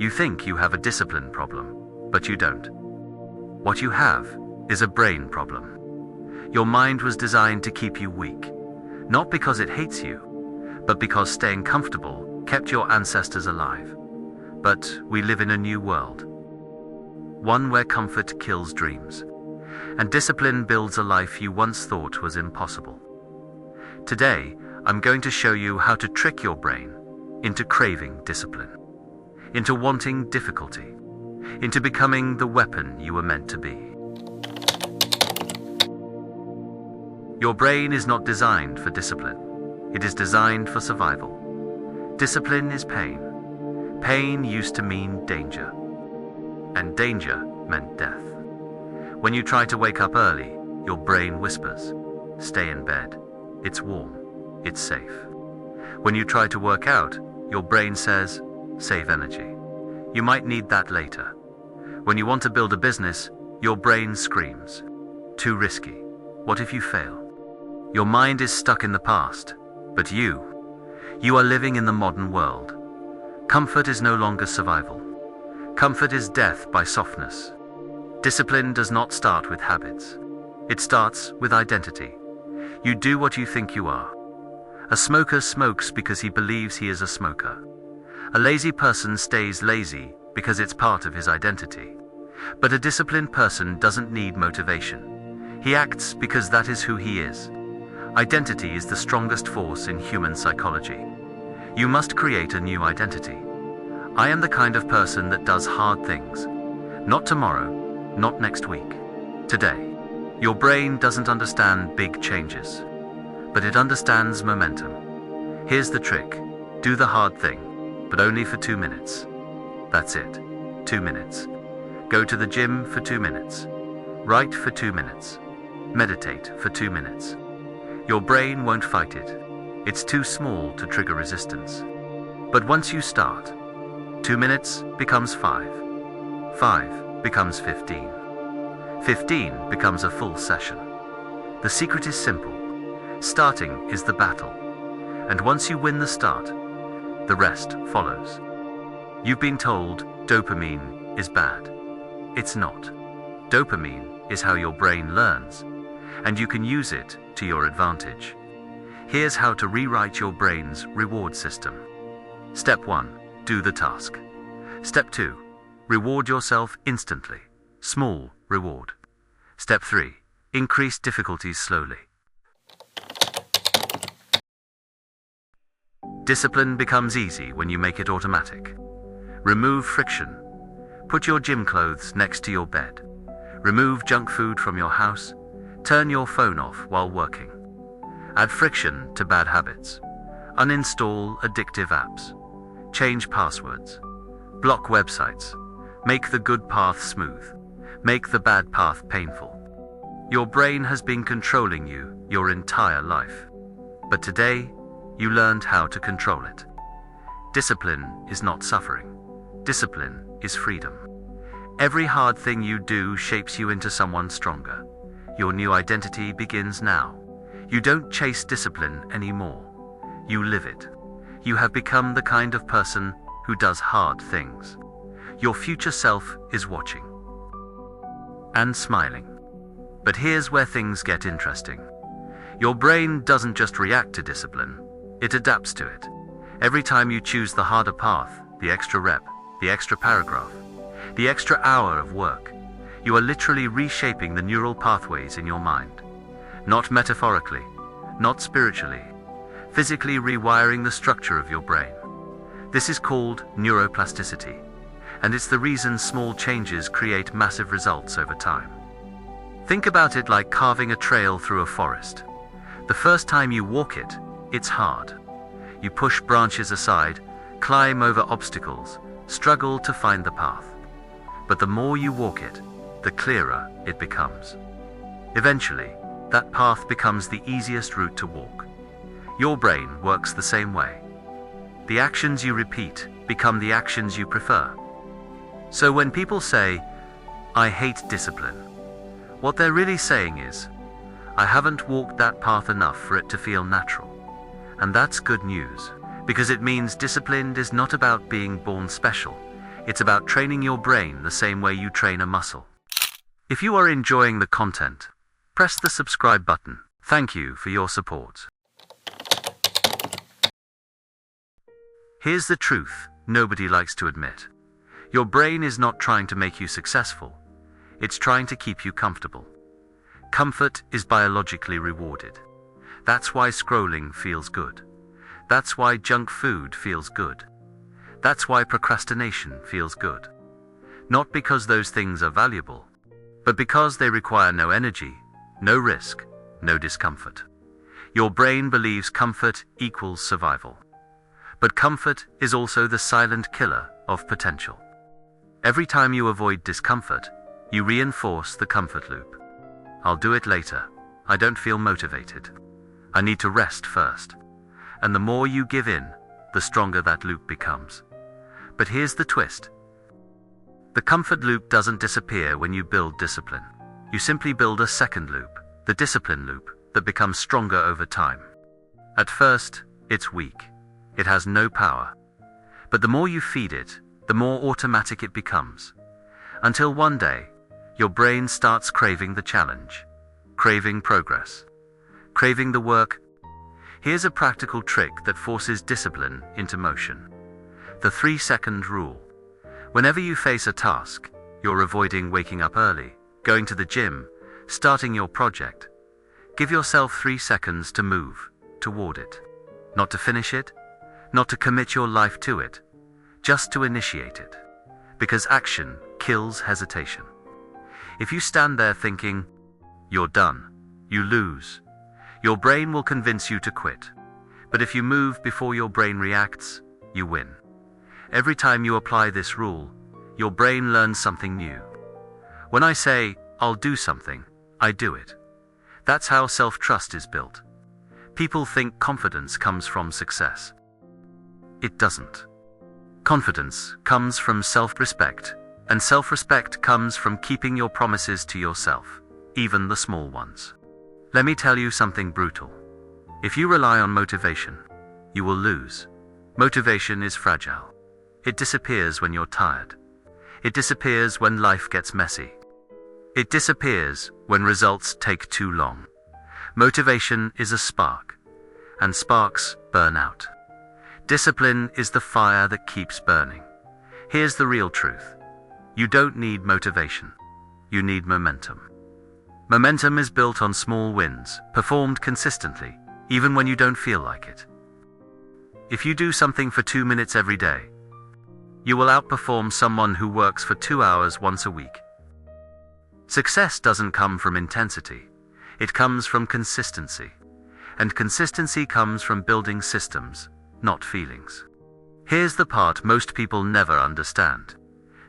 You think you have a discipline problem, but you don't. What you have is a brain problem. Your mind was designed to keep you weak, not because it hates you, but because staying comfortable kept your ancestors alive. But we live in a new world, one where comfort kills dreams, and discipline builds a life you once thought was impossible. Today, I'm going to show you how to trick your brain into craving discipline, into wanting difficulty, into becoming the weapon you were meant to be. Your brain is not designed for discipline. It is designed for survival. Discipline is pain. Pain used to mean danger, and danger meant death. When you try to wake up early, your brain whispers, "Stay in bed. It's warm. It's safe." When you try to work out, your brain says, "Save energy. You might need that later." When you want to build a business, your brain screams, "Too risky. What if you fail?" Your mind is stuck in the past, but you are living in the modern world. Comfort is no longer survival. Comfort is death by softness. Discipline does not start with habits. It starts with identity. You do what you think you are. A smoker smokes because he believes he is a smoker. A lazy person stays lazy because it's part of his identity. But a disciplined person doesn't need motivation. He acts because that is who he is. Identity is the strongest force in human psychology. You must create a new identity. I am the kind of person that does hard things. Not tomorrow, not next week. Today. Your brain doesn't understand big changes, but it understands momentum. Here's the trick. Do the hard thing, but only for 2 minutes. That's it. 2 minutes. Go to the gym for 2 minutes. Write for 2 minutes. Meditate for 2 minutes. Your brain won't fight it. It's too small to trigger resistance. But once you start, 2 minutes becomes 5. 5 becomes 15. 15 becomes a full session. The secret is simple. Starting is the battle. And once you win the start, the rest follows. You've been told dopamine is bad. It's not. Dopamine is how your brain learns, and you can use it to your advantage. Here's how to rewrite your brain's reward system. Step 1. Do the task. Step 2. Reward yourself instantly. Small reward. Step 3. Increase difficulties slowly. Discipline becomes easy when you make it automatic. Remove friction. Put your gym clothes next to your bed. Remove junk food from your house. Turn your phone off while working. Add friction to bad habits. Uninstall addictive apps. Change passwords. Block websites. Make the good path smooth. Make the bad path painful. Your brain has been controlling you your entire life. But today, you learned how to control it. Discipline is not suffering. Discipline is freedom. Every hard thing you do shapes you into someone stronger. Your new identity begins now. You don't chase discipline anymore. You live it. You have become the kind of person who does hard things. Your future self is watching and smiling. But here's where things get interesting. Your brain doesn't just react to discipline, it adapts to it. Every time you choose the harder path, the extra rep, the extra paragraph, the extra hour of work, you are literally reshaping the neural pathways in your mind. Not metaphorically, not spiritually, physically rewiring the structure of your brain. This is called neuroplasticity, and it's the reason small changes create massive results over time. Think about it like carving a trail through a forest. The first time you walk it, it's hard. You push branches aside, climb over obstacles, struggle to find the path. But the more you walk it, the clearer it becomes. Eventually, that path becomes the easiest route to walk. Your brain works the same way. The actions you repeat become the actions you prefer. So when people say, "I hate discipline," what they're really saying is, "I haven't walked that path enough for it to feel natural." And that's good news, because it means discipline is not about being born special. It's about training your brain the same way you train a muscle. If you are enjoying the content, press the subscribe button. Thank you for your support. Here's the truth nobody likes to admit. Your brain is not trying to make you successful. It's trying to keep you comfortable. Comfort is biologically rewarded. That's why scrolling feels good. That's why junk food feels good. That's why procrastination feels good. Not because those things are valuable, but because they require no energy, no risk, no discomfort. Your brain believes comfort equals survival. But comfort is also the silent killer of potential. Every time you avoid discomfort, you reinforce the comfort loop. I'll do it later. I don't feel motivated. I need to rest first. And the more you give in, the stronger that loop becomes. But here's the twist. The comfort loop doesn't disappear when you build discipline. You simply build a second loop, the discipline loop, that becomes stronger over time. At first, it's weak. It has no power. But the more you feed it, the more automatic it becomes. Until one day, your brain starts craving the challenge, craving progress, craving the work. Here's a practical trick that forces discipline into motion. The 3-second rule. Whenever you face a task, you're avoiding waking up early, going to the gym, starting your project. Give yourself 3 seconds to move toward it. Not to finish it, not to commit your life to it, just to initiate it. Because action kills hesitation. If you stand there thinking, you're done, you lose. Your brain will convince you to quit. But if you move before your brain reacts, you win. Every time you apply this rule, your brain learns something new. When I say, I'll do something, I do it. That's how self-trust is built. People think confidence comes from success. It doesn't. Confidence comes from self-respect, and self-respect comes from keeping your promises to yourself, even the small ones. Let me tell you something brutal. If you rely on motivation, you will lose. Motivation is fragile. It disappears when you're tired. It disappears when life gets messy. It disappears when results take too long. Motivation is a spark, and sparks burn out. Discipline is the fire that keeps burning. Here's the real truth. You don't need motivation. You need momentum. Momentum is built on small wins, performed consistently, even when you don't feel like it. If you do something for 2 minutes every day, you will outperform someone who works for 2 hours once a week. Success doesn't come from intensity. It comes from consistency. And consistency comes from building systems, not feelings. Here's the part most people never understand.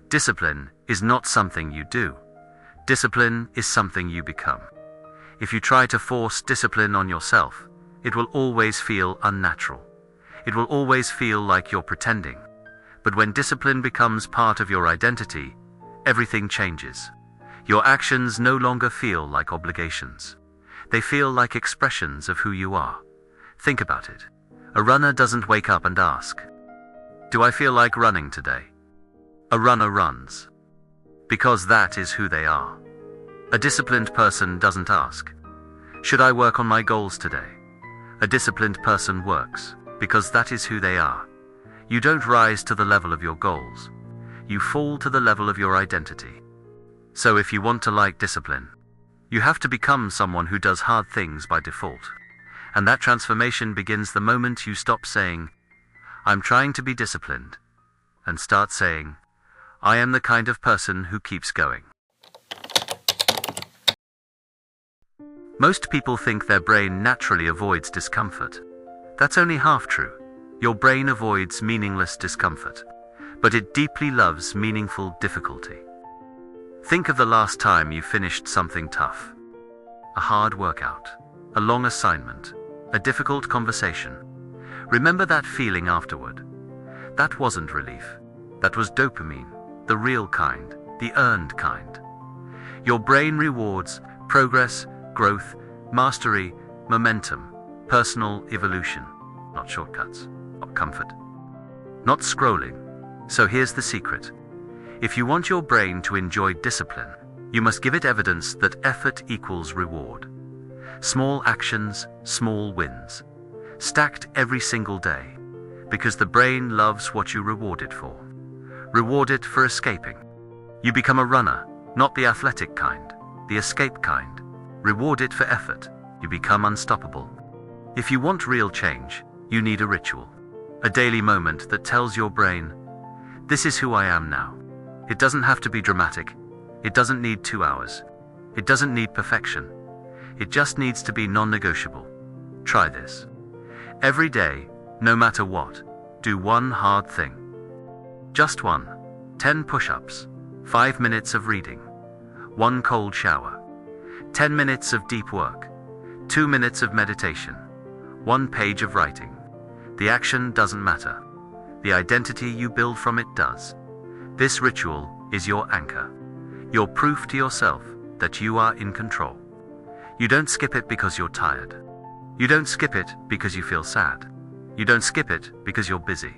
Discipline is not something you do. Discipline is something you become. If you try to force discipline on yourself, it will always feel unnatural. It will always feel like you're pretending. But when discipline becomes part of your identity, everything changes. Your actions no longer feel like obligations. They feel like expressions of who you are. Think about it. A runner doesn't wake up and ask, "Do I feel like running today?" A runner runs. Because that is who they are. A disciplined person doesn't ask, "Should I work on my goals today?" A disciplined person works, because that is who they are. You don't rise to the level of your goals. You fall to the level of your identity. So if you want to like discipline, you have to become someone who does hard things by default. And that transformation begins the moment you stop saying, "I'm trying to be disciplined," and start saying, "I am the kind of person who keeps going." Most people think their brain naturally avoids discomfort. That's only half true. Your brain avoids meaningless discomfort, but it deeply loves meaningful difficulty. Think of the last time you finished something tough. A hard workout, a long assignment, a difficult conversation. Remember that feeling afterward. That wasn't relief. That was dopamine, the real kind, the earned kind. Your brain rewards progress, growth, mastery, momentum, personal evolution, not shortcuts, not comfort, not scrolling. So here's the secret. If you want your brain to enjoy discipline, you must give it evidence that effort equals reward. Small actions, small wins, stacked every single day, because the brain loves what you reward it for. Reward it for escaping. You become a runner, not the athletic kind, the escape kind. Reward it for effort. You become unstoppable. If you want real change, you need a ritual. A daily moment that tells your brain, this is who I am now. It doesn't have to be dramatic. It doesn't need 2 hours. It doesn't need perfection. It just needs to be non-negotiable. Try this. Every day, no matter what, do one hard thing. Just one. 10 push-ups, 5 minutes of reading, 1 cold shower, 10 minutes of deep work, 2 minutes of meditation, 1 page of writing. The action doesn't matter. The identity you build from it does. This ritual is your anchor, your proof to yourself that you are in control. You don't skip it because you're tired. You don't skip it because you feel sad. You don't skip it because you're busy.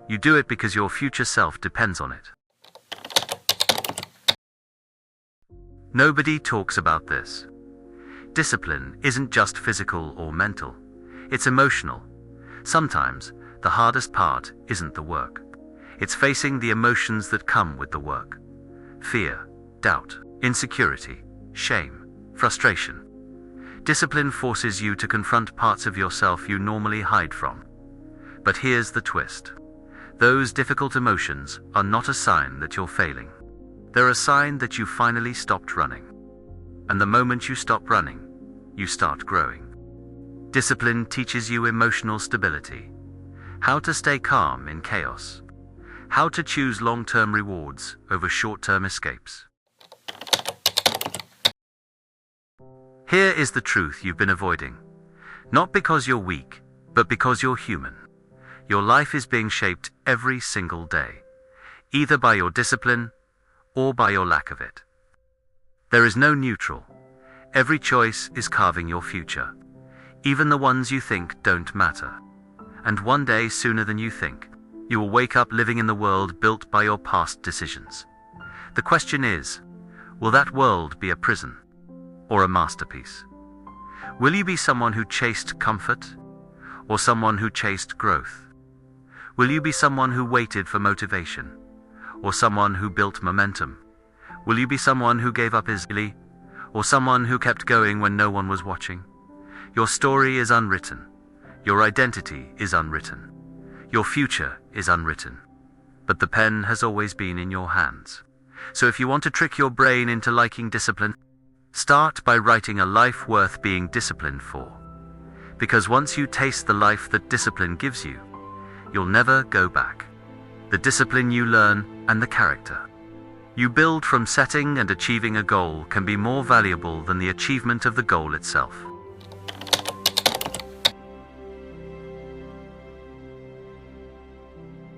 You do it because your future self depends on it. Nobody talks about this. Discipline isn't just physical or mental. It's emotional. Sometimes, the hardest part isn't the work. It's facing the emotions that come with the work. Fear, doubt, insecurity, shame, frustration. Discipline forces you to confront parts of yourself you normally hide from. But here's the twist. Those difficult emotions are not a sign that you're failing. They're a sign that you finally stopped running. And the moment you stop running, you start growing. Discipline teaches you emotional stability, how to stay calm in chaos, how to choose long-term rewards over short-term escapes. Here is the truth you've been avoiding. Not because you're weak, but because you're human. Your life is being shaped every single day, either by your discipline or by your lack of it. There is no neutral. Every choice is carving your future, even the ones you think don't matter. And one day, sooner than you think, you will wake up living in the world built by your past decisions. The question is, will that world be a prison or a masterpiece? Will you be someone who chased comfort or someone who chased growth? Will you be someone who waited for motivation or someone who built momentum? Will you be someone who gave up easily or someone who kept going when no one was watching? Your story is unwritten. Your identity is unwritten. Your future is unwritten. But the pen has always been in your hands. So if you want to trick your brain into liking discipline, start by writing a life worth being disciplined for. Because once you taste the life that discipline gives you, you'll never go back. The discipline you learn and the character you build from setting and achieving a goal can be more valuable than the achievement of the goal itself.